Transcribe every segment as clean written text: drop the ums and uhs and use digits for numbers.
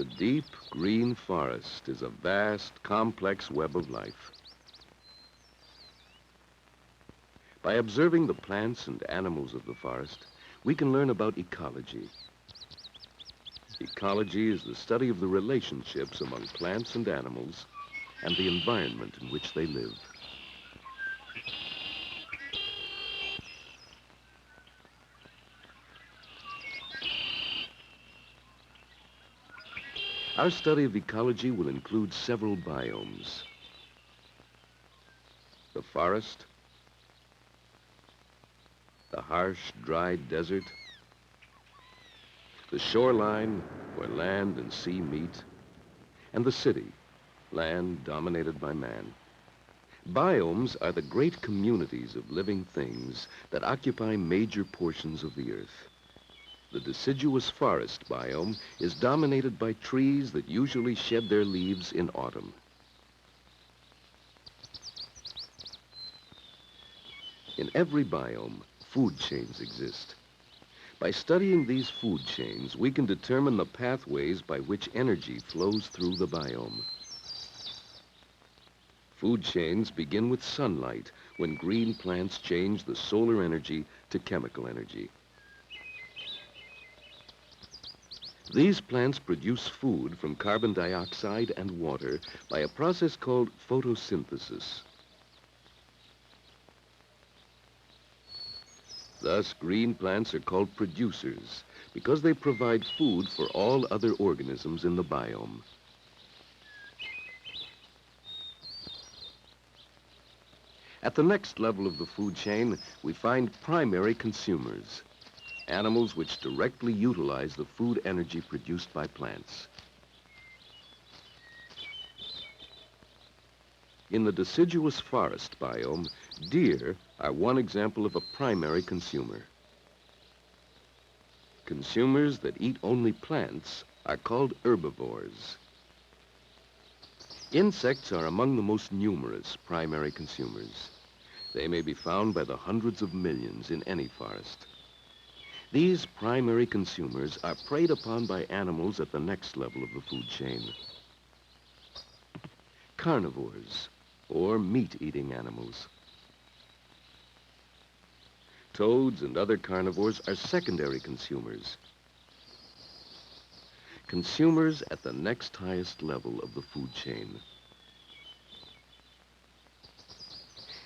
The deep green forest is a vast, complex web of life. By observing the plants and animals of the forest, we can learn about ecology. Ecology is the study of the relationships among plants and animals and the environment in which they live. Our study of ecology will include several biomes. The forest, the harsh, dry desert, the shoreline where land and sea meet, and the city, land dominated by man. Biomes are the great communities of living things that occupy major portions of the earth. The deciduous forest biome is dominated by trees that usually shed their leaves in autumn. In every biome, food chains exist. By studying these food chains, we can determine the pathways by which energy flows through the biome. Food chains begin with sunlight, when green plants change the solar energy to chemical energy. These plants produce food from carbon dioxide and water by a process called photosynthesis. Thus, green plants are called producers because they provide food for all other organisms in the biome. At the next level of the food chain, we find primary consumers, animals which directly utilize the food energy produced by plants. In the deciduous forest biome, deer are one example of a primary consumer. Consumers that eat only plants are called herbivores. Insects are among the most numerous primary consumers. They may be found by the hundreds of millions in any forest. These primary consumers are preyed upon by animals at the next level of the food chain. Carnivores, or meat-eating animals. Toads and other carnivores are secondary consumers. Consumers at the next highest level of the food chain.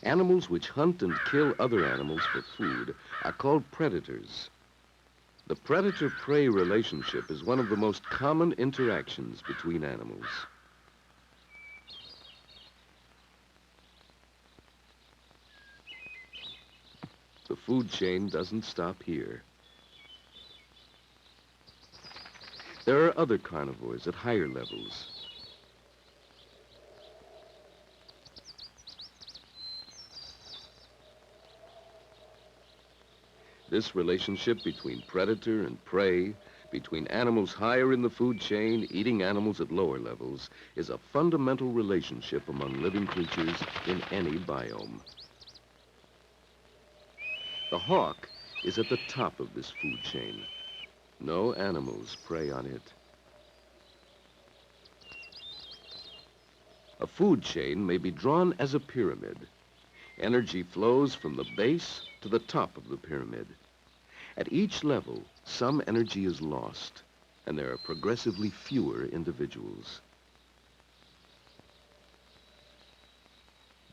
Animals which hunt and kill other animals for food are called predators. The predator-prey relationship is one of the most common interactions between animals. The food chain doesn't stop here. There are other carnivores at higher levels. This relationship between predator and prey, between animals higher in the food chain eating animals at lower levels, is a fundamental relationship among living creatures in any biome. The hawk is at the top of this food chain. No animals prey on it. A food chain may be drawn as a pyramid. Energy flows from the base to the top of the pyramid. At each level, some energy is lost, and there are progressively fewer individuals.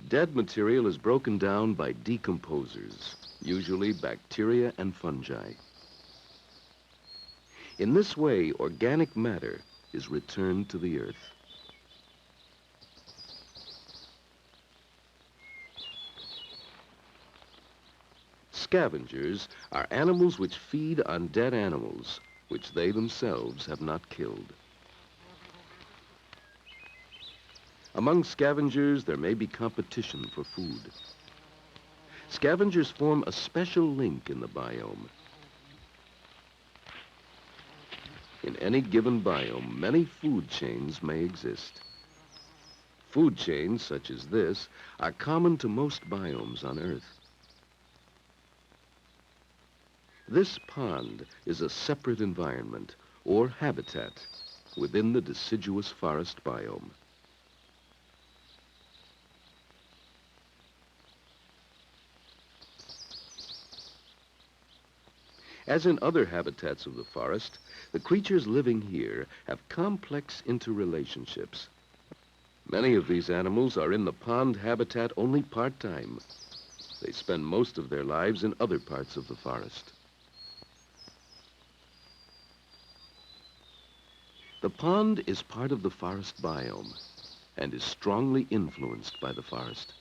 Dead material is broken down by decomposers, usually bacteria and fungi. In this way, organic matter is returned to the earth. Scavengers are animals which feed on dead animals, which they themselves have not killed. Among scavengers, there may be competition for food. Scavengers form a special link in the biome. In any given biome, many food chains may exist. Food chains, such as this, are common to most biomes on Earth. This pond is a separate environment, or habitat. within the deciduous forest biome. As in other habitats of the forest, the creatures living here have complex interrelationships. Many of these animals are in the pond habitat only part-time. They spend most of their lives in other parts of the forest. The pond is part of the forest biome and is strongly influenced by the forest.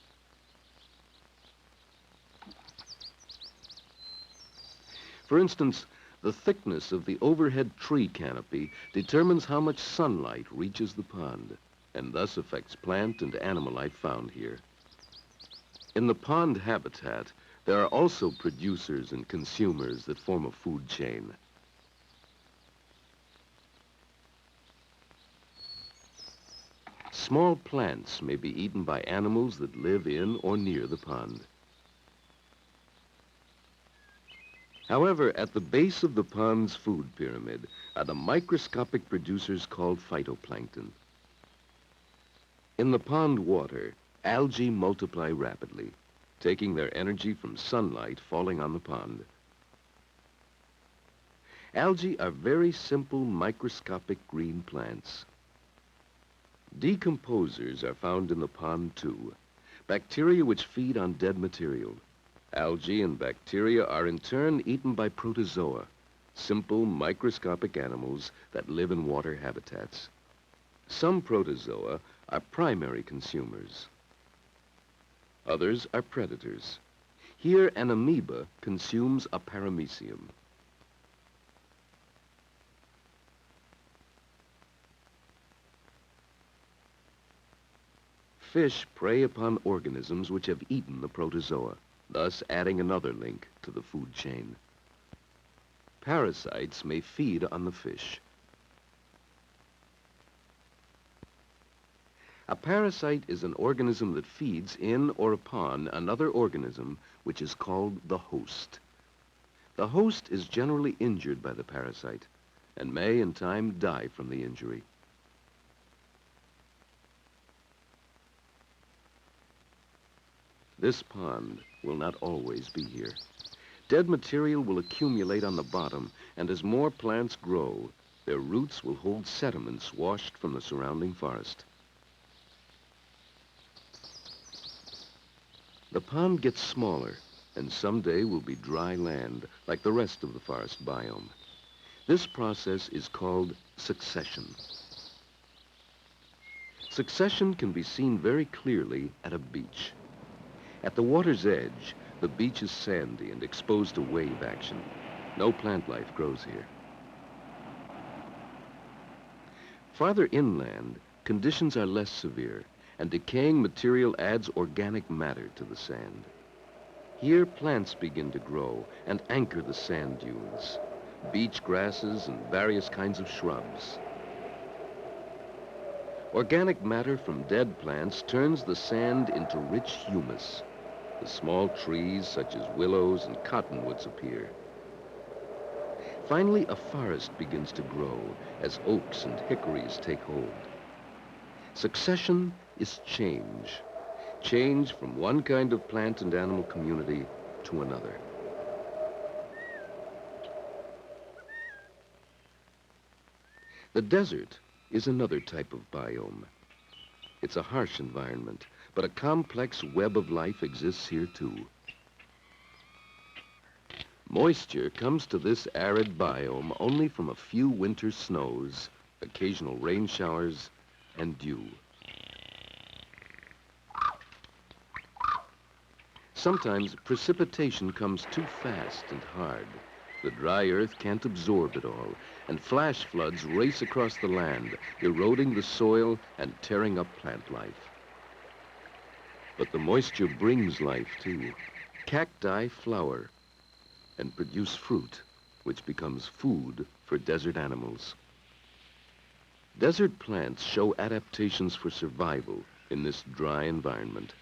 For instance, the thickness of the overhead tree canopy determines how much sunlight reaches the pond, and thus affects plant and animal life found here. In the pond habitat, there are also producers and consumers that form a food chain. Small plants may be eaten by animals that live in or near the pond. However, at the base of the pond's food pyramid are the microscopic producers called phytoplankton. In the pond water, algae multiply rapidly, taking their energy from sunlight falling on the pond. Algae are very simple microscopic green plants. Decomposers are found in the pond too, bacteria which feed on dead material. Algae and bacteria are in turn eaten by protozoa, simple microscopic animals that live in water habitats. Some protozoa are primary consumers. Others are predators. Here, an amoeba consumes a paramecium. Fish prey upon organisms which have eaten the protozoa, thus adding another link to the food chain. Parasites may feed on the fish. A parasite is an organism that feeds in or upon another organism, which is called the host. The host is generally injured by the parasite and may in time die from the injury. This pond will not always be here. Dead material will accumulate on the bottom, and as more plants grow, their roots will hold sediments washed from the surrounding forest. The pond gets smaller, and someday will be dry land, like the rest of the forest biome. This process is called succession. Succession can be seen very clearly at a beach. At the water's edge, the beach is sandy and exposed to wave action. No plant life grows here. Farther inland, conditions are less severe, and decaying material adds organic matter to the sand. Here, plants begin to grow and anchor the sand dunes, beach grasses and various kinds of shrubs. Organic matter from dead plants turns the sand into rich humus. The small trees, such as willows and cottonwoods, appear. Finally, a forest begins to grow as oaks and hickories take hold. Succession is change. Change from one kind of plant and animal community to another. The desert is another type of biome. It's a harsh environment, but a complex web of life exists here too. Moisture comes to this arid biome only from a few winter snows, occasional rain showers, and dew. Sometimes precipitation comes too fast and hard. The dry earth can't absorb it all, and flash floods race across the land, eroding the soil and tearing up plant life. But the moisture brings life too. Cacti flower and produce fruit, which becomes food for desert animals. Desert plants show adaptations for survival in this dry environment.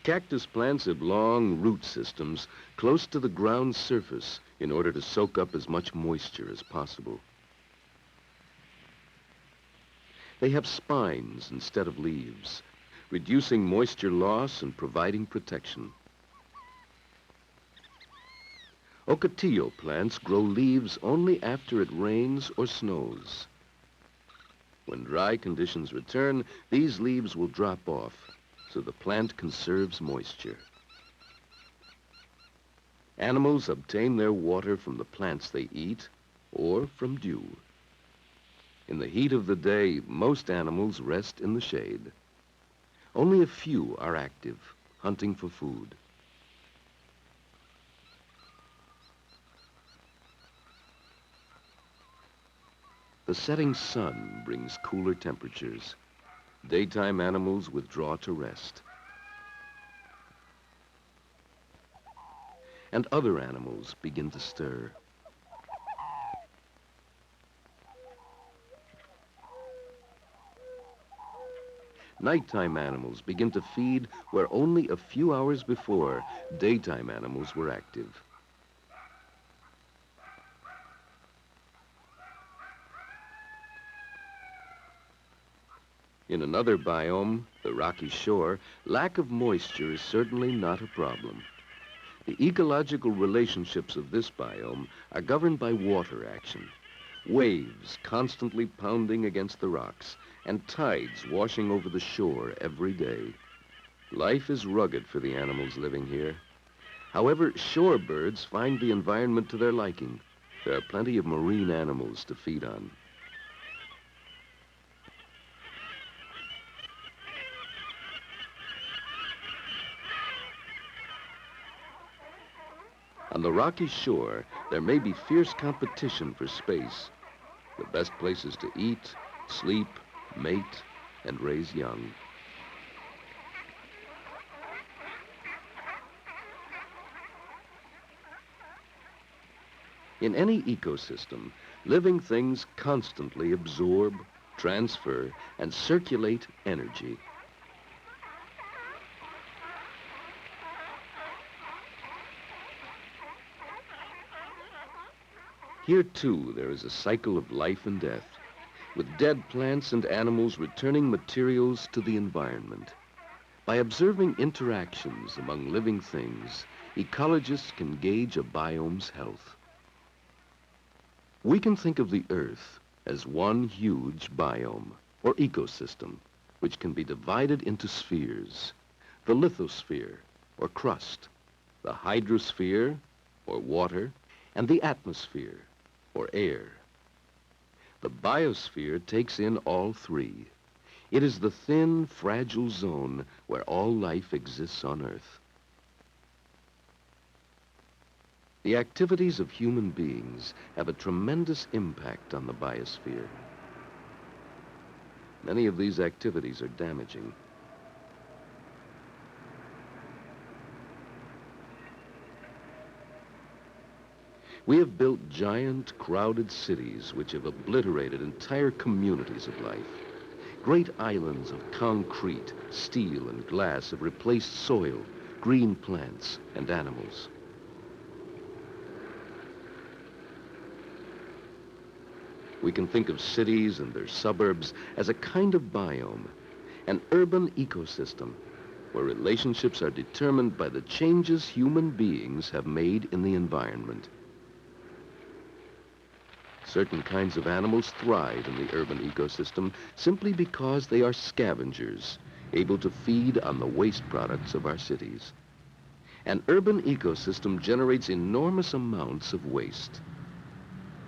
Cactus plants have long root systems close to the ground surface in order to soak up as much moisture as possible. They have spines instead of leaves, reducing moisture loss and providing protection. Ocotillo plants grow leaves only after it rains or snows. When dry conditions return, these leaves will drop off, so the plant conserves moisture. Animals obtain their water from the plants they eat or from dew. In the heat of the day, most animals rest in the shade. Only a few are active, hunting for food. The setting sun brings cooler temperatures. Daytime animals withdraw to rest. And other animals begin to stir. Nighttime animals begin to feed where only a few hours before, daytime animals were active. In another biome, the rocky shore, lack of moisture is certainly not a problem. The ecological relationships of this biome are governed by water action. Waves constantly pounding against the rocks, and tides washing over the shore every day. Life is rugged for the animals living here. However, shorebirds find the environment to their liking. There are plenty of marine animals to feed on. On the rocky shore, there may be fierce competition for space. The best places to eat, sleep, mate, and raise young. In any ecosystem, living things constantly absorb, transfer, and circulate energy. Here, too, there is a cycle of life and death, with dead plants and animals returning materials to the environment. By observing interactions among living things, ecologists can gauge a biome's health. We can think of the Earth as one huge biome, or ecosystem, which can be divided into spheres: the lithosphere, or crust, the hydrosphere, or water, and the atmosphere, or air. The biosphere takes in all three. It is the thin, fragile zone where all life exists on Earth. The activities of human beings have a tremendous impact on the biosphere. Many of these activities are damaging. We have built giant, crowded cities which have obliterated entire communities of life. Great islands of concrete, steel, and glass have replaced soil, green plants, and animals. We can think of cities and their suburbs as a kind of biome, an urban ecosystem, where relationships are determined by the changes human beings have made in the environment. Certain kinds of animals thrive in the urban ecosystem simply because they are scavengers, able to feed on the waste products of our cities. An urban ecosystem generates enormous amounts of waste,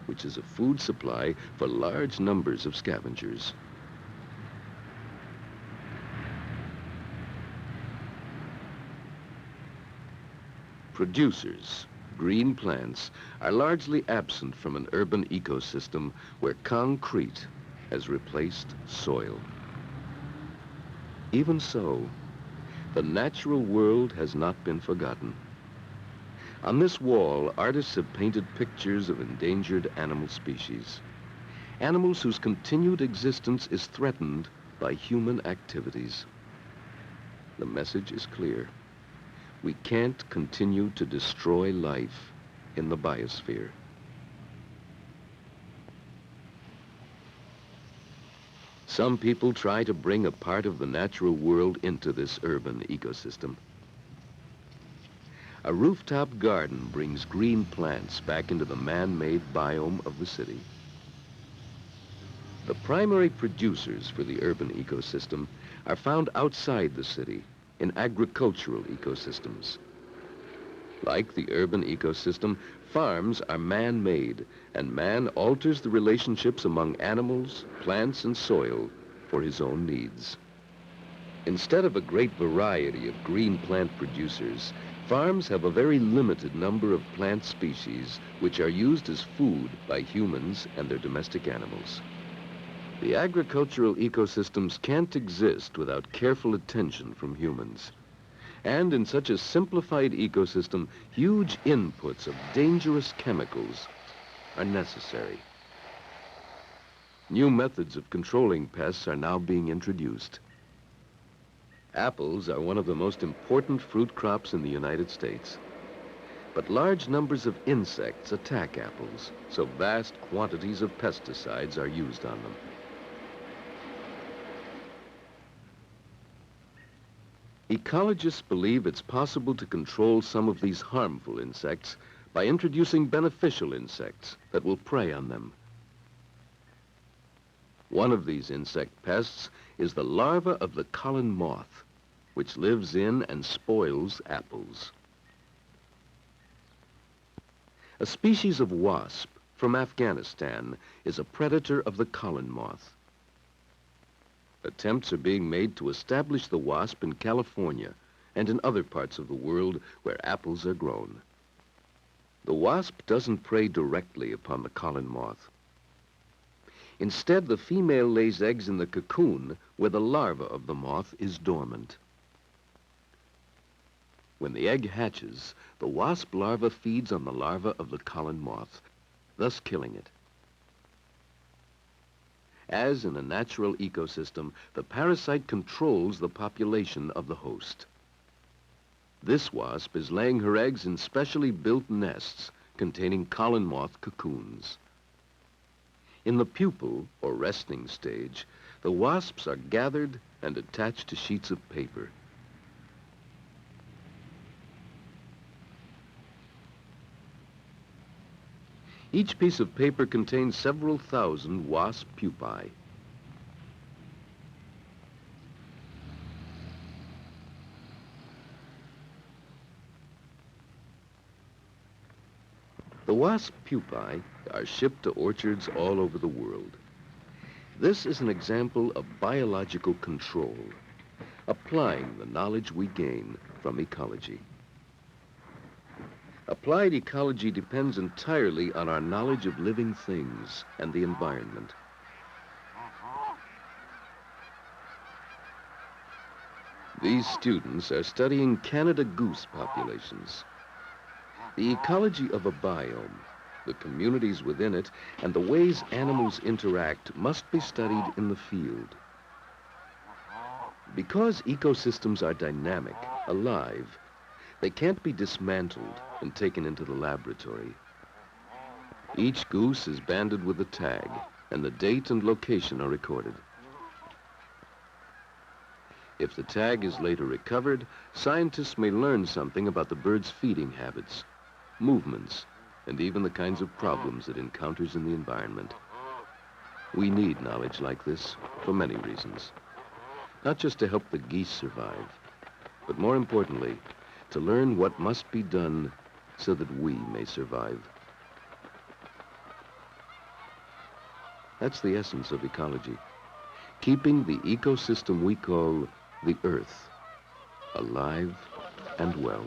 which is a food supply for large numbers of scavengers. Producers, green plants, are largely absent from an urban ecosystem where concrete has replaced soil. Even so, the natural world has not been forgotten. On this wall, artists have painted pictures of endangered animal species. Animals whose continued existence is threatened by human activities. The message is clear. We can't continue to destroy life in the biosphere. Some people try to bring a part of the natural world into this urban ecosystem. A rooftop garden brings green plants back into the man-made biome of the city. The primary producers for the urban ecosystem are found outside the city in agricultural ecosystems. Like the urban ecosystem, farms are man-made, and man alters the relationships among animals, plants, and soil for his own needs. Instead of a great variety of green plant producers, farms have a very limited number of plant species which are used as food by humans and their domestic animals. The agricultural ecosystems can't exist without careful attention from humans. And in such a simplified ecosystem, huge inputs of dangerous chemicals are necessary. New methods of controlling pests are now being introduced. Apples are one of the most important fruit crops in the United States. But large numbers of insects attack apples, so vast quantities of pesticides are used on them. Ecologists believe it's possible to control some of these harmful insects by introducing beneficial insects that will prey on them. One of these insect pests is the larva of the collen moth, which lives in and spoils apples. A species of wasp from Afghanistan is a predator of the collen moth. Attempts are being made to establish the wasp in California and in other parts of the world where apples are grown. The wasp doesn't prey directly upon the collen moth. Instead, the female lays eggs in the cocoon where the larva of the moth is dormant. When the egg hatches, the wasp larva feeds on the larva of the collen moth, thus killing it. As in a natural ecosystem, the parasite controls the population of the host. This wasp is laying her eggs in specially built nests containing collen moth cocoons. In the pupal, or resting stage, the wasps are gathered and attached to sheets of paper. Each piece of paper contains several thousand wasp pupae. The wasp pupae are shipped to orchards all over the world. This is an example of biological control, applying the knowledge we gain from ecology. Applied ecology depends entirely on our knowledge of living things and the environment. These students are studying Canada goose populations. The ecology of a biome, the communities within it, and the ways animals interact must be studied in the field. Because ecosystems are dynamic, alive, they can't be dismantled and taken into the laboratory. Each goose is banded with a tag, and the date and location are recorded. If the tag is later recovered, scientists may learn something about the bird's feeding habits, movements, and even the kinds of problems it encounters in the environment. We need knowledge like this for many reasons. Not just to help the geese survive, but more importantly, to learn what must be done so that we may survive. That's the essence of ecology, keeping the ecosystem we call the Earth alive and well.